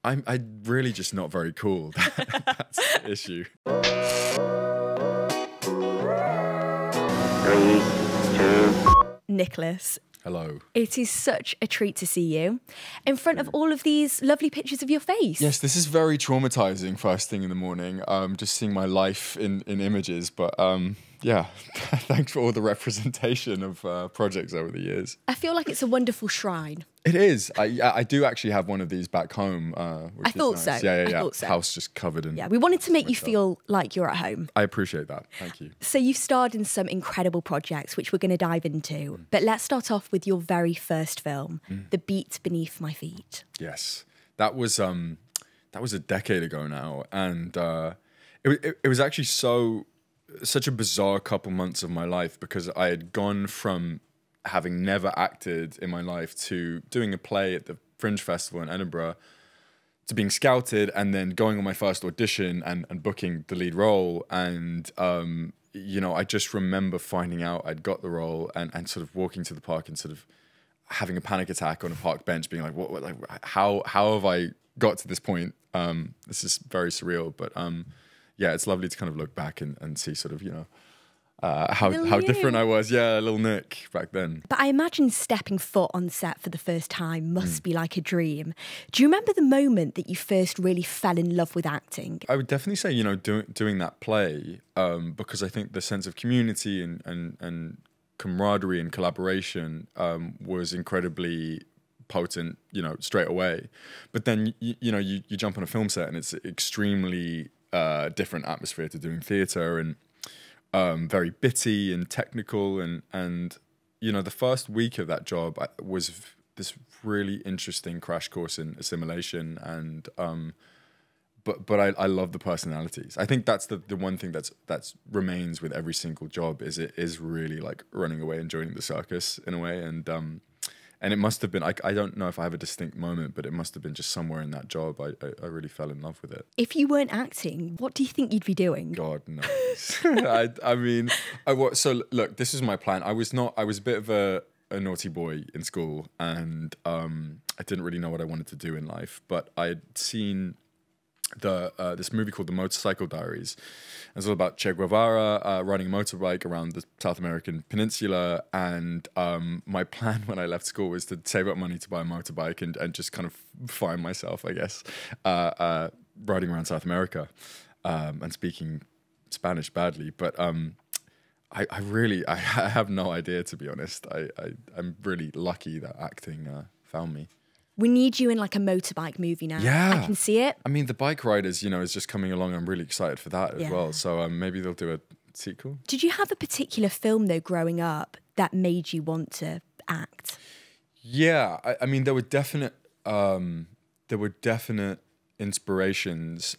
I'm really just not very cool. That's the issue. 3, 2. Nicholas, Hello. it is such a treat to see you in front of all of these lovely pictures of your face. Yes, this is very traumatizing first thing in the morning, just seeing my life in images. But yeah, thanks for all the representation of projects over the years. I feel like it's a wonderful shrine. It is. I do actually have one of these back home. Which I thought is nice. so. Yeah. I thought so. House just covered in. Yeah, we wanted to make you feel like you're at home. I appreciate that. Thank you. So you've starred in some incredible projects, which we're going to dive into. But let's start off with your very first film, The Beat Beneath My Feet. Yes, that was a decade ago now, and it was actually such a bizarre couple months of my life because I had gone from having never acted in my life to doing a play at the Fringe Festival in Edinburgh to being scouted and then going on my first audition and booking the lead role. And, you know, I just remember finding out I'd got the role and sort of walking to the park and sort of having a panic attack on a park bench being like, what like, how have I got to this point? This is very surreal, but yeah, it's lovely to kind of look back and see sort of, you know, how different I was. Yeah, little Nick back then. But I imagine stepping foot on set for the first time must be like a dream. Do you remember the moment that you first really fell in love with acting? I would definitely say, you know, doing that play, because I think the sense of community and camaraderie and collaboration was incredibly potent, you know, straight away. But then, you know, you jump on a film set and it's extremely different atmosphere to doing theatre and very bitty and technical and you know, the first week of that job was this really interesting crash course in assimilation and but I love the personalities. I think that's the one thing that's remains with every single job is it is really like running away and joining the circus in a way and it must have been, I don't know if I have a distinct moment, but it must have been just somewhere in that job I really fell in love with it. If you weren't acting, what do you think you'd be doing? God knows. I mean, so look, this is my plan. I was a bit of a naughty boy in school and I didn't really know what I wanted to do in life, but I'd seen this movie called The Motorcycle Diaries. It's all about Che Guevara riding a motorbike around the South American peninsula, and my plan when I left school was to save up money to buy a motorbike and just kind of find myself, I guess, riding around South America and speaking Spanish badly. But I have no idea, to be honest. I'm really lucky that acting found me. We need you in like a motorbike movie now. Yeah. I can see it. I mean, The Bike Riders, you know, is just coming along. I'm really excited for that as well. So maybe they'll do a sequel. Did you have a particular film, though, growing up that made you want to act? Yeah. I mean, there were definite inspirations.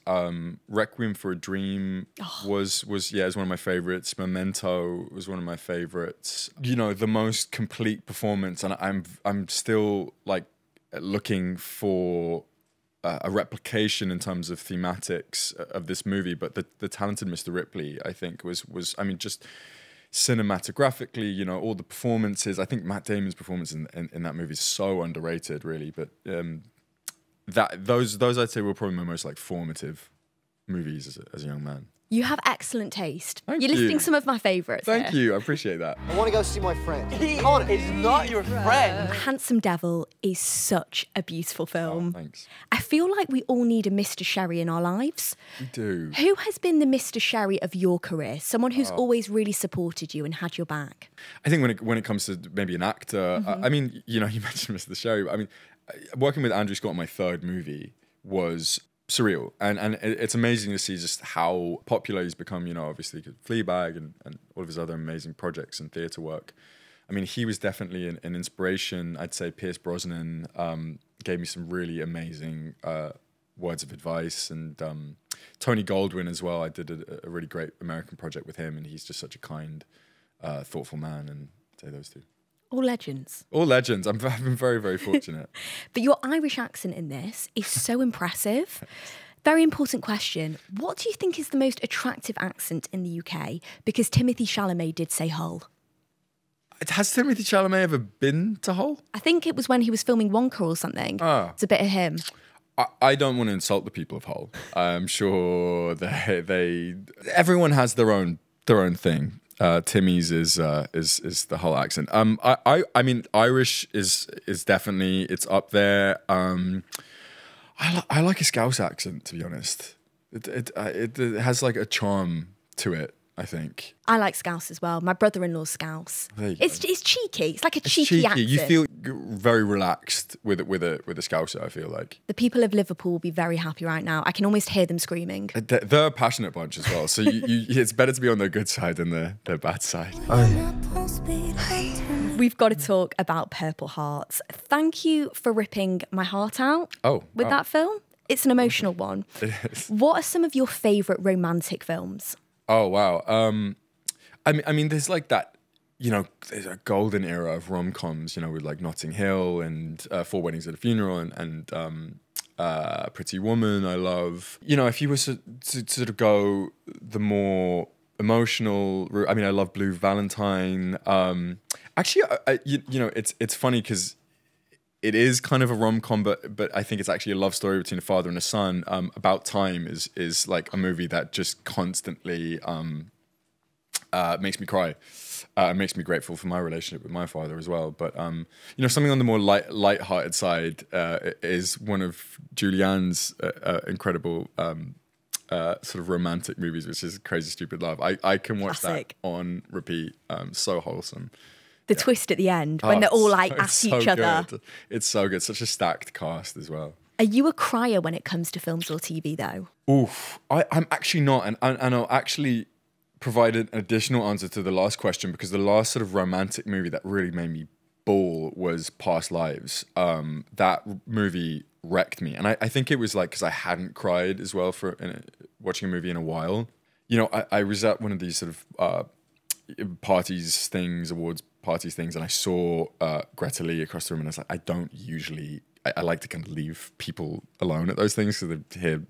Requiem for a Dream was one of my favorites. Memento was one of my favorites. You know, the most complete performance, and I'm still like looking for a replication in terms of thematics of this movie, but the Talented Mr. Ripley, I think, was I mean, just cinematographically, you know, all the performances. I think Matt Damon's performance in that movie is so underrated, really. But those I'd say were probably my most like formative movies as a young man. You have excellent taste. Thank You're you. listing some of my favourites. Thank you, I appreciate that. I want to go see my friend. He is not your friend. Handsome Devil is such a beautiful film. Thanks. I feel like we all need a Mr. Sherry in our lives. We do. Who has been the Mr. Sherry of your career? Someone who's always really supported you and had your back. I think when it comes to maybe an actor, I mean, you know, you mentioned Mr. Sherry. I mean, working with Andrew Scott on my third movie was surreal, and it's amazing to see just how popular he's become, you know, obviously Fleabag and all of his other amazing projects and theatre work. I mean, he was definitely an inspiration. I'd say Pierce Brosnan gave me some really amazing words of advice, and Tony Goldwyn as well. I did a really great American project with him, and he's just such a kind, thoughtful man, and I'd say those two. All legends. All legends. I've been very, very fortunate. But your Irish accent in this is so impressive. Very important question. What do you think is the most attractive accent in the UK? Because Timothée Chalamet did say Hull. Has Timothée Chalamet ever been to Hull? I think it was when he was filming Wonka or something. It's a bit of him. I don't want to insult the people of Hull. I'm sure everyone has their own thing. Timmy's is the Hull accent. I mean Irish is definitely, it's up there. I like a Scouse accent, to be honest. It has like a charm to it, I think. I like Scouse as well. My brother-in-law's Scouse. There you go. It's cheeky. It's like a cheeky accent. You feel very relaxed with a Scouser, I feel like. The people of Liverpool will be very happy right now. I can almost hear them screaming. They're a passionate bunch as well. So it's better to be on their good side than their bad side. We've got to talk about Purple Hearts. Thank you for ripping my heart out with that film. It's an emotional one. It is. What are some of your favourite romantic films? Oh, wow. I mean, there's like that, there's a golden era of rom-coms, with like Notting Hill and Four Weddings at a Funeral and Pretty Woman, I love. If you were to sort of go the more emotional route, I mean, I love Blue Valentine. Actually, it's funny because it is kind of a rom-com, but I think it's actually a love story between a father and a son. About Time is like a movie that just constantly makes me cry. Makes me grateful for my relationship with my father as well. But something on the more light-hearted side is one of Julianne's incredible sort of romantic movies, which is Crazy Stupid Love. I can watch Classic. that on repeat. So wholesome. The twist at the end when they're all like at each other. Good. It's so good. Such a stacked cast as well. Are you a crier when it comes to films or TV though? Oof. I'm actually not. And I'll actually provide an additional answer to the last question, because the last sort of romantic movie that really made me bawl was Past Lives. That movie wrecked me. And I think it was like because I hadn't cried as well for watching a movie in a while. I was at one of these sort of awards parties things, and I saw Greta Lee across the room, and I was like, I don't usually, I like to kind of leave people alone at those things because they hear,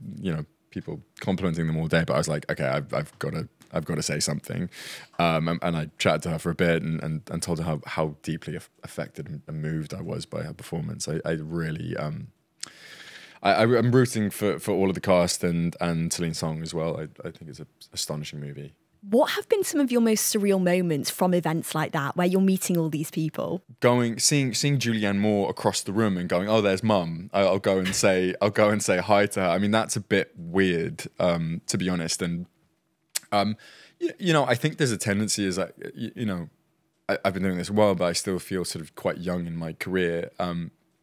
people complimenting them all day. But I was like, okay, I've got to say something, and I chatted to her for a bit and told her how deeply affected and moved I was by her performance. I really, I'm rooting for all of the cast and Celine Song as well. I think it's an astonishing movie. What have been some of your most surreal moments from events like that, where you're meeting all these people? Seeing Julianne Moore across the room and going, oh, there's Mum. I'll go and say hi to her. I mean, that's a bit weird, to be honest. And I think there's a tendency, as I've been doing this a while, but I still feel sort of quite young in my career.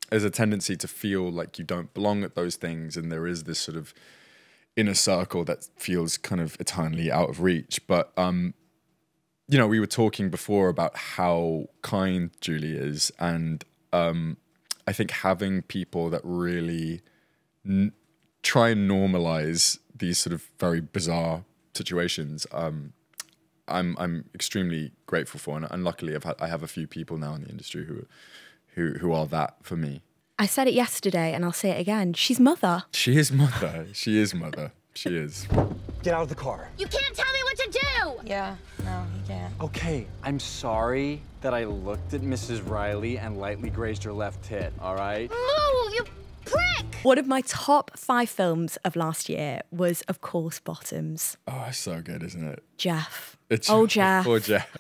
There's a tendency to feel like you don't belong at those things, and there is this sort of inner circle that feels kind of eternally out of reach. But we were talking before about how kind Julie is, and I think having people that really try and normalize these sort of very bizarre situations, I'm extremely grateful for, and luckily I have a few people now in the industry who are that for me. I said it yesterday and I'll say it again. She's mother. She is mother. She is mother. She is. Get out of the car. You can't tell me what to do! Yeah, no, you can't. Okay, I'm sorry that I looked at Mrs. Riley and lightly grazed her left tit, all right? Move, you prick! One of my top 5 films of last year was, of course, Bottoms. Oh, it's so good, isn't it? Jeff. Jeff.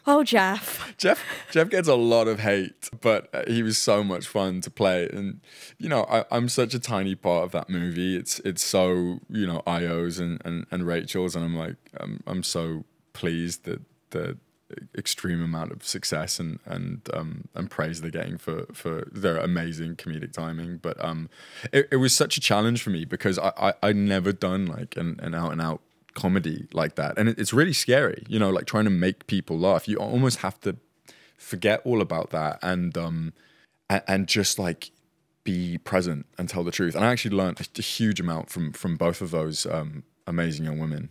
Oh, Jeff. Jeff gets a lot of hate, but he was so much fun to play. And, I'm such a tiny part of that movie. It's so, Io's and Rachel's. And I'm like, I'm so pleased that the extreme amount of success and praise they're getting for their amazing comedic timing. But it was such a challenge for me because I'd never done like an out and out comedy like that, and it's really scary, like trying to make people laugh. You almost have to forget all about that and just like be present and tell the truth. And I actually learned a huge amount from both of those amazing young women.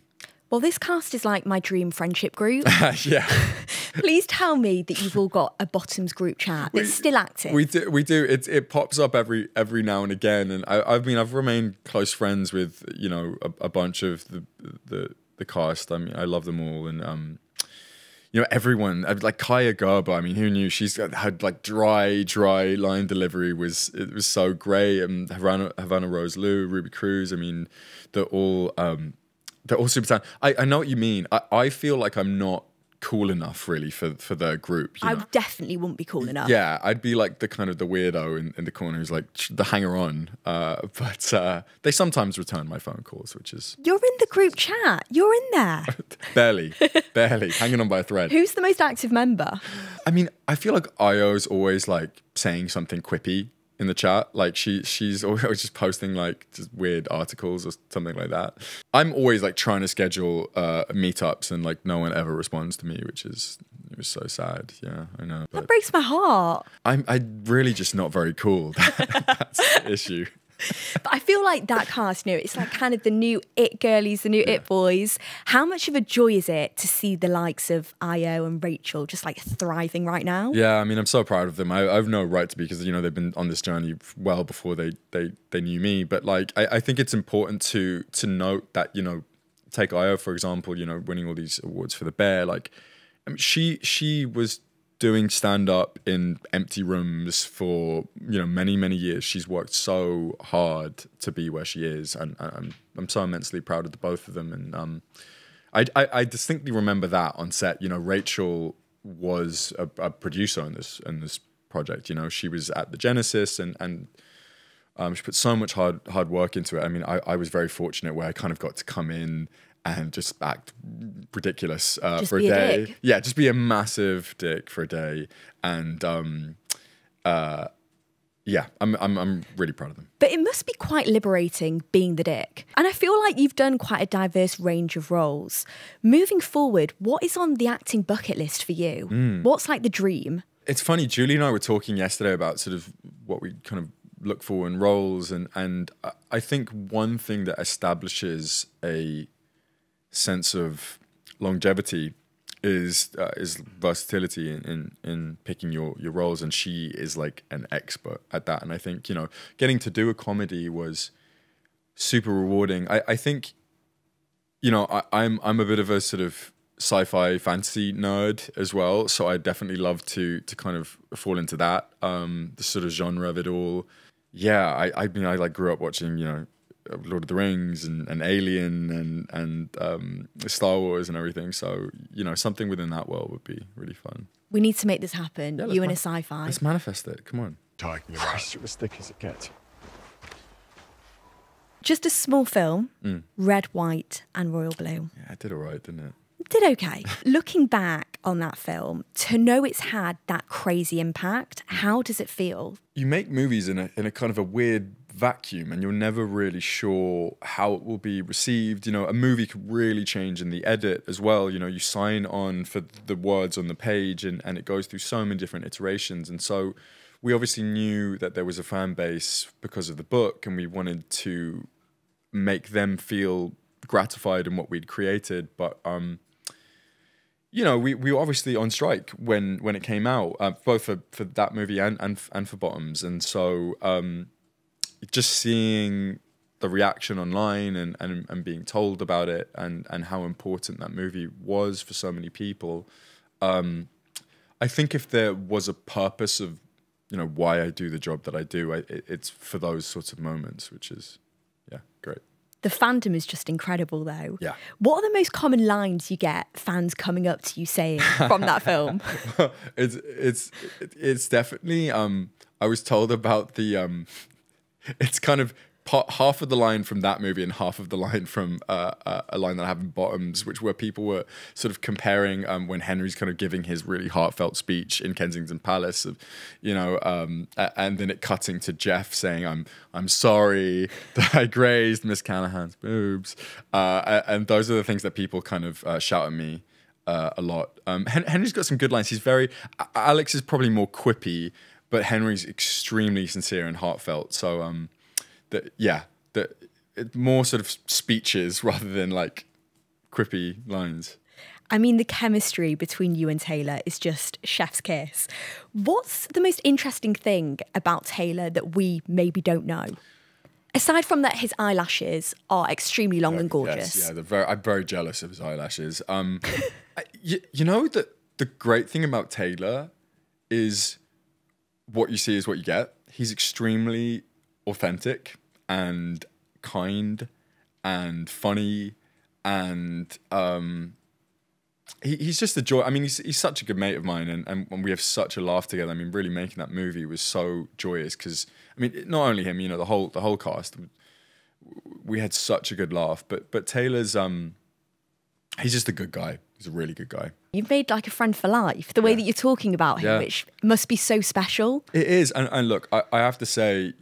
Well, this cast is like my dream friendship group. Yeah. Please tell me that you've all got a Bottoms group chat that's still active. We do. It pops up every now and again, and I've remained close friends with a bunch of the cast. I mean, I love them all, and you know, everyone, like Kaya Gerber, I mean, who knew? She's had like dry line delivery, it was so great. And Havana Rose Liu, Ruby Cruz, I mean, they're all super talented. I know what you mean. I feel like I'm not cool enough really for their group. You know? I definitely wouldn't be cool enough. Yeah, I'd be like the kind of the weirdo in the corner who's like the hanger on. But they sometimes return my phone calls, which is You're in the group chat. You're in there. barely hanging on by a thread. Who's the most active member? I mean, I feel like Io's always like saying something quippy in the chat. Like she's always just posting like just weird articles or something like that. I'm always like trying to schedule meetups and like no one ever responds to me, it was so sad. Yeah, I know. That breaks my heart. I'm really just not very cool. That's the issue. But I feel like that cast, you know, it's like kind of the new it girlies, the new it boys. How much of a joy is it to see the likes of Io and Rachel just like thriving right now? Yeah, I mean, I'm so proud of them. I have no right to be, because, you know, they've been on this journey well before they knew me. But like, I think it's important to note that, you know, take Io, for example, you know, winning all these awards for The Bear. Like, I mean, she was doing stand-up in empty rooms for, you know, many years. She's worked so hard to be where she is, and I'm so immensely proud of the both of them. And I distinctly remember that on set. You know, Rachel was a producer in this project. You know, she was at the Genesis, and she put so much hard work into it. I mean, I was very fortunate where I kind of got to come in and just act ridiculous for a day. Dick. Yeah, just be a massive dick for a day. And yeah, I'm really proud of them. But it must be quite liberating being the dick. And I feel like you've done quite a diverse range of roles. Moving forward, what is on the acting bucket list for you? What's like the dream? It's funny, Julie and I were talking yesterday about sort of what we kind of look for in roles, and I think one thing that establishes a sense of longevity is versatility in picking your roles, and she is like an expert at that. And I think, you know, getting to do a comedy was super rewarding. I think, you know, I'm a bit of a sort of sci-fi fantasy nerd as well, so I definitely love to kind of fall into that, the sort of genre of it all. Yeah, I mean, I like grew up watching, you know, Lord of the Rings and Alien and Star Wars and everything. So, you know, something within that world would be really fun. We need to make this happen. Yeah, You in a sci-fi. Let's manifest it. Come on. Talking about it as thick as it gets. Just a small film, Red, White and Royal Blue. Yeah, I did all right, didn't it? Did okay. Looking back on that film, to know it's had that crazy impact, how does it feel? You make movies in a kind of a weird vacuum, and you're never really sure how it will be received. You know, a movie could really change in the edit as well. You know, you sign on for the words on the page, and it goes through so many different iterations. And so we obviously knew that there was a fan base because of the book, and we wanted to make them feel gratified in what we'd created. But you know, we were obviously on strike when it came out, both for that movie and for Bottoms. And so just seeing the reaction online and being told about it and how important that movie was for so many people, I think if there was a purpose of, you know, why I do the job that I do, it's for those sorts of moments, which is, yeah, great. The fandom is just incredible, though. Yeah. What are the most common lines you get fans coming up to you saying from that film? It's definitely. I was told about the. It's kind of half of the line from that movie and half of the line from a line that I have in Bottoms, which where people were sort of comparing when Henry's kind of giving his really heartfelt speech in Kensington Palace, of, you know, and then it cutting to Jeff saying, "I'm sorry that I grazed Miss Callahan's boobs," and those are the things that people kind of shout at me a lot. Henry's got some good lines. He's very. Alex is probably more quippy, but Henry's extremely sincere and heartfelt. So. More sort of speeches rather than like quippy lines. I mean, the chemistry between you and Taylor is just chef's kiss. What's the most interesting thing about Taylor that we maybe don't know? Aside from that, his eyelashes are extremely long and gorgeous. Yes, yeah, I'm very jealous of his eyelashes. You know that the great thing about Taylor is what you see is what you get. He's extremely authentic and kind and funny, and he's just a joy. I mean, he's such a good mate of mine, and we have such a laugh together. I mean, really making that movie was so joyous because, I mean, not only him, the whole cast, we had such a good laugh. But Taylor's he's just a good guy. He's a really good guy. You've made like a friend for life, the way that you're talking about him, which must be so special. It is. And look, I have to say,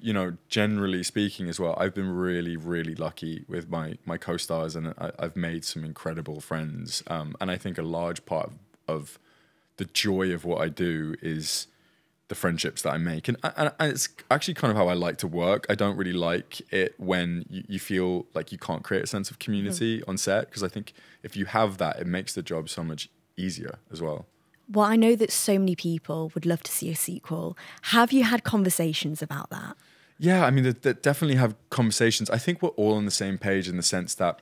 generally speaking as well, I've been really, really lucky with my co-stars, and I've made some incredible friends. And I think a large part of the joy of what I do is the friendships that I make. And it's actually kind of how I like to work. I don't really like it when you feel like you can't create a sense of community on set, because I think if you have that, it makes the job so much easier as well. Well, I know that so many people would love to see a sequel. Have you had conversations about that? Yeah, I mean, they definitely have conversations. I think we're all on the same page in the sense that,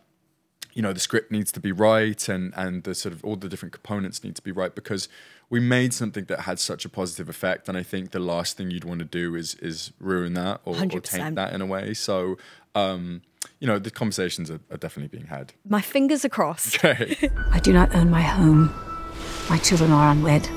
the script needs to be right, and the sort of all the different components need to be right, because we made something that had such a positive effect. And I think the last thing you'd want to do is ruin that or taint that in a way. So, the conversations are definitely being had. My fingers are crossed. Okay. I do not own my home. My children are unwed.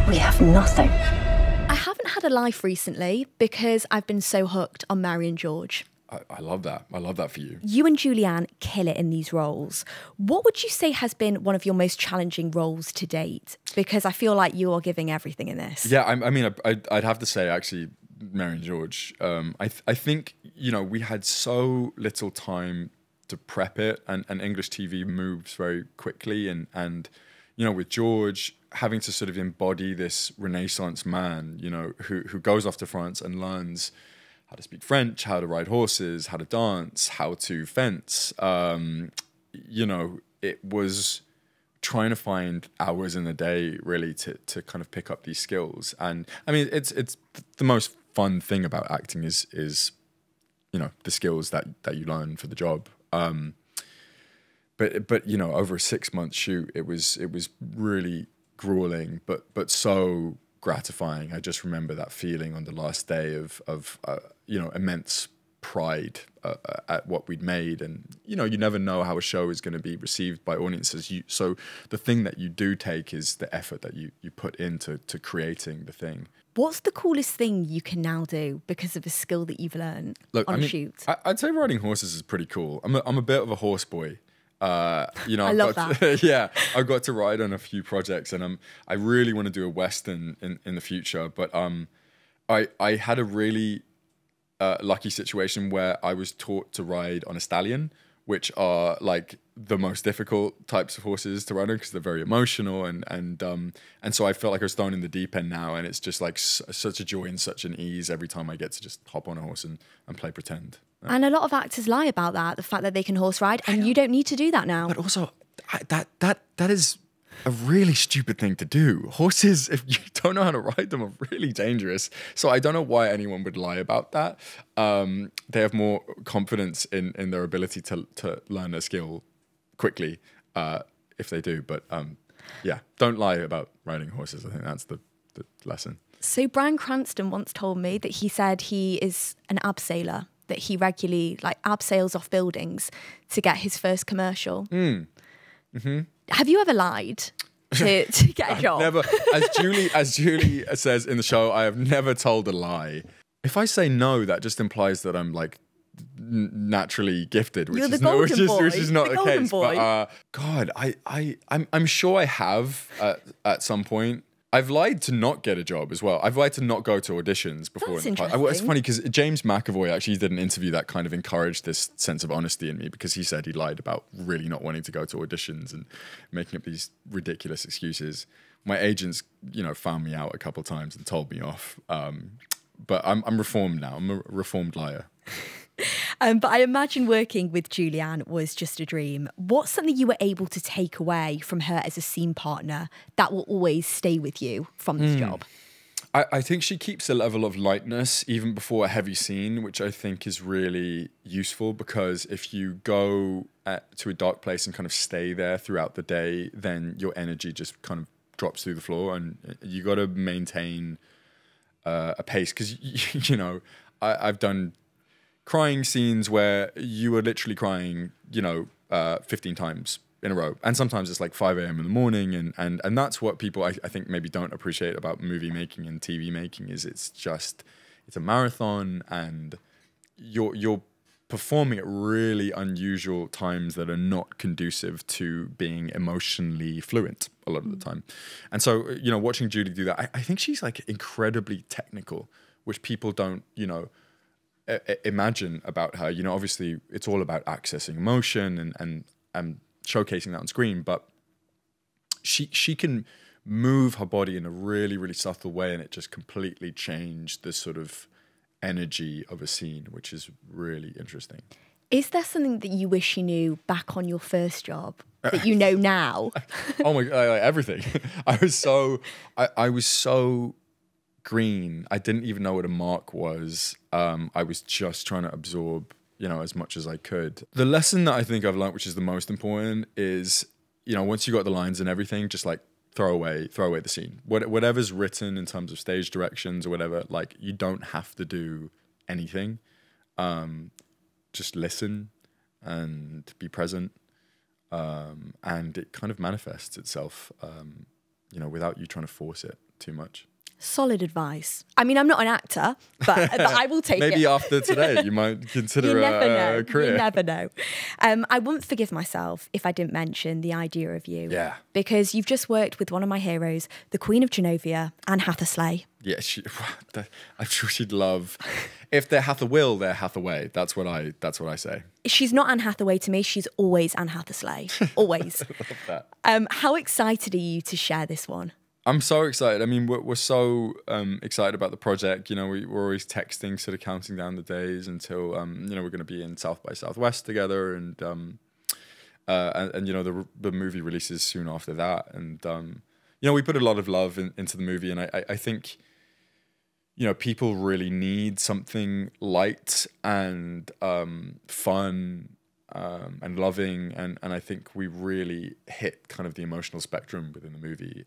We have nothing. I haven't had a life recently because I've been so hooked on Marion George. I love that. I love that for you. You and Julianne kill it in these roles. What would you say has been one of your most challenging roles to date? Because I feel like you are giving everything in this. Yeah, I mean, I'd have to say, actually, Marion George. I think, we had so little time to prep it, and English TV moves very quickly. And with George, having to sort of embody this Renaissance man, who goes off to France and learns how to speak French, how to ride horses, how to dance, how to fence. It was trying to find hours in the day really to kind of pick up these skills. And I mean, it's the most fun thing about acting is the skills that you learn for the job. But over a 6-month shoot, it was really grueling, but so gratifying. I just remember that feeling on the last day of immense pride at what we'd made. And you never know how a show is going to be received by audiences. So the thing that you do take is the effort that you put into creating the thing. What's the coolest thing you can now do because of a skill that you've learned on a shoot? I'd say riding horses is pretty cool. I'm a bit of a horse boy. I love that. Yeah, I've got to ride on a few projects, and I really want to do a Western in the future. But I had a really lucky situation where I was taught to ride on a stallion, which are like the most difficult types of horses to ride on because they're very emotional, and so I felt like I was thrown in the deep end now, and it's just like such a joy and such an ease every time I get to just hop on a horse and play pretend. And a lot of actors lie about that, the fact that they can horse ride, and you don't need to do that now. But also, that is a really stupid thing to do. Horses, if you don't know how to ride them, are really dangerous. So I don't know why anyone would lie about that. They have more confidence in their ability to learn a skill quickly if they do. But don't lie about riding horses. I think that's the lesson. So Bryan Cranston once told me that he said he is an abseiler, that he regularly abseils off buildings to get his first commercial. Mm-hmm. Have you ever lied to get a job? Never. As Julie says in the show, I have never told a lie. If I say no, that just implies that I'm naturally gifted, which is not the case. Boy. But God, I'm sure I have at some point. I've lied to not get a job as well. I've lied to not go to auditions before. That's interesting. It's funny because James McAvoy actually did an interview that kind of encouraged this sense of honesty in me, because he said he lied about really not wanting to go to auditions and making up these ridiculous excuses. My agents, found me out a couple of times and told me off. But I'm reformed now. I'm a reformed liar. But I imagine working with Julianne was just a dream. What's something you were able to take away from her as a scene partner that will always stay with you from this job? I think she keeps a level of lightness even before a heavy scene, which I think is really useful, because if you go to a dark place and kind of stay there throughout the day, then your energy just kind of drops through the floor, and you got to maintain a pace, because you know, I've done crying scenes where you are literally crying, you know, 15 times in a row, and sometimes it's like 5 a.m. in the morning, and that's what people I think maybe don't appreciate about movie making and TV making, is it's a marathon, and you're performing at really unusual times that are not conducive to being emotionally fluent a lot of the time. And so, you know, watching Judy do that, I think she's like incredibly technical, which people don't, you know, imagine about her. You know, obviously it's all about accessing emotion and showcasing that on screen, but she can move her body in a really, really subtle way, and it just completely changed the sort of energy of a scene, which is really interesting. Is there something that you wish you knew back on your first job that you know now? Oh my God, like everything. I was so green. I didn't even know what a mark was. I was just trying to absorb, you know, as much as I could. The lesson that I think I've learned, which is the most important, is, you know, once you got the lines and everything, just like throw away the scene. Whatever's written in terms of stage directions or whatever, like, you don't have to do anything. Just listen and be present. And it kind of manifests itself, you know, without you trying to force it too much. Solid advice. I mean, I'm not an actor, but I will take Maybe it. after today, you might consider You never know. a career. You never know. I wouldn't forgive myself if I didn't mention The Idea of You. Yeah. Because you've just worked with one of my heroes, the Queen of Genovia, Anne Hathaway. Yeah, I'm sure she'd love. If they're Hathaway, they're Hathaway. That's what I say. She's not Anne Hathaway to me. She's always Anne Hathaway. Always. I love that. How excited are you to share this one? I'm so excited. I mean, we're so excited about the project. You know, we're always texting, sort of counting down the days until you know, we're going to be in South by Southwest together, and you know, the movie releases soon after that. And you know, we put a lot of love into the movie, and I think, you know, people really need something light and fun and loving, and I think we really hit kind of the emotional spectrum within the movie.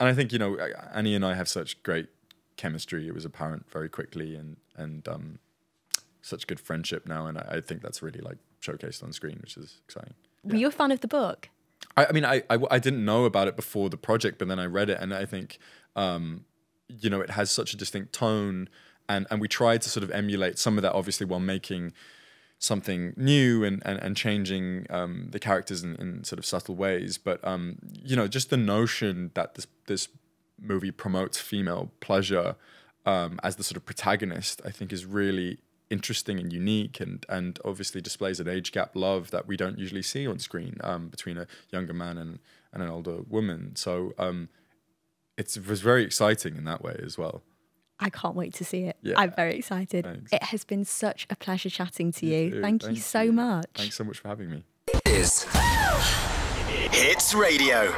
And I think, you know, Annie and I have such great chemistry. It was apparent very quickly, and such good friendship now. And I think that's really like showcased on screen, which is exciting. Were you a fan of the book? I mean, I didn't know about it before the project, but then I read it, and I think, you know, it has such a distinct tone, and we tried to sort of emulate some of that, obviously, while making something new and changing the characters in sort of subtle ways. But you know, just the notion that this movie promotes female pleasure as the sort of protagonist, I think, is really interesting and unique, and obviously displays an age gap love that we don't usually see on screen between a younger man and an older woman. So it was very exciting in that way as well. I can't wait to see it. Yeah. I'm very excited. Thanks. It has been such a pleasure chatting to you. too. Thank you so much. Thanks so much for having me. Is Hits Radio.